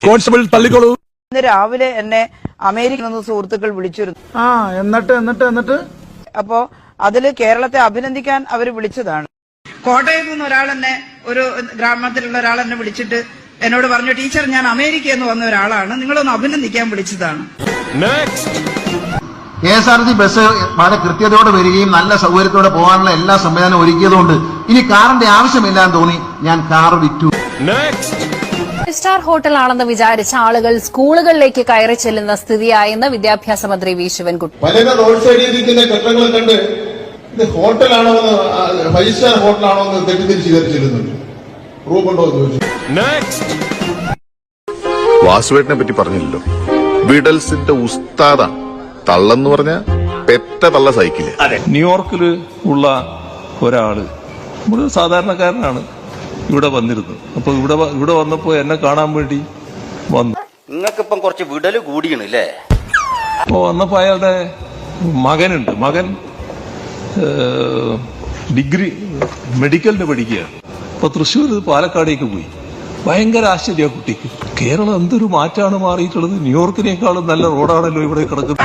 Constable തള്ളിക്കോളൂ. ഇന്ന് രാവിലെ എന്നെ അമേരിക്കയിൽ നിന്ന് സുഹൃത്തുക്കൾ വിളിച്ചിരുന്നു. എന്നിട്ട് അപ്പോ അതില് കേരളത്തെ അഭിനന്ദിക്കാൻ അവർ വിളിച്ചതാണ്. കോട്ടയത്ത് നിന്ന് ഒരാൾ എന്നെ, ഒരു ഗ്രാമത്തിലുള്ള ഒരാൾ എന്നെ വിളിച്ചിട്ട് എന്നോട് പറഞ്ഞു, ടീച്ചർ ഞാൻ അമേരിക്കയിൽ നിന്ന് വന്ന ഒരാളാണ്, നിങ്ങളൊന്ന് അഭിനന്ദിക്കാൻ വിളിച്ചതാണ്. KSRTC ബസ് വളരെ കൃത്യതയോടെ വരികയും നല്ല സൗകര്യത്തോടെ പോകാനുള്ള എല്ലാ സംവിധാനവും ഒരുക്കിയതുകൊണ്ട് ഇനി കാറിന്റെ ആവശ്യമില്ലാന്ന് തോന്നി ഞാൻ കാർ വിറ്റു. സ്റ്റാർ ഹോട്ടലാണെന്ന് വിചാരിച്ച ആളുകൾ സ്കൂളുകളിലേക്ക് കയറി ചെല്ലുന്ന സ്ഥിതിയായെന്ന് വിദ്യാഭ്യാസ മന്ത്രി വി ശിവൻകുട്ടി. പലരും റോഡ് സൈഡിൽ ഇരിക്കുന്ന കെട്ടിടങ്ങൾ കണ്ട് ഇത് ഹോട്ടലാണോ എന്ന്, 5 സ്റ്റാർ ഹോട്ടലാണോ എന്ന് തെറ്റിദ്ധരിച്ച് കയറി ചെല്ലുന്നുണ്ട്. റൂമുണ്ടോ എന്ന് ചോദിച്ചു. വാസുവേട്ടനെ പറ്റി പറഞ്ഞില്ലല്ലോ, വിഡൽസിന്റെ ഉസ്താദാണ്. തള്ളെന്ന് പറഞ്ഞ പെറ്റ തള്ള സൈക്കിള്. ന്യൂയോർക്കിൽ ഉള്ള ഒരാള്, ഒരു സാധാരണക്കാരനാണ്, ഇവിടെ വന്നിരുന്നു. അപ്പൊ ഇവിടെ വന്നപ്പോ എന്നെ കാണാൻ വേണ്ടി വന്നു. നിങ്ങൾക്കിപ്പം കുറച്ച് വിടല് കൂടിയണല്ലേ? അപ്പൊ വന്നപ്പോ അയാളുടെ മകനുണ്ട്, മകൻ ഡിഗ്രി മെഡിക്കലിന് പഠിക്കുകയാണ്. അപ്പൊ തൃശ്ശൂർ പാലക്കാടേക്ക് പോയി. ഭയങ്കര ആശ്ചര്യ കുട്ടിക്ക്, കേരളം എന്തൊരു മാറ്റാണ് മാറിയിട്ടുള്ളത്, ന്യൂയോർക്കിനേക്കാളും നല്ല റോഡാണല്ലോ ഇവിടെ കിടക്കുന്നത്.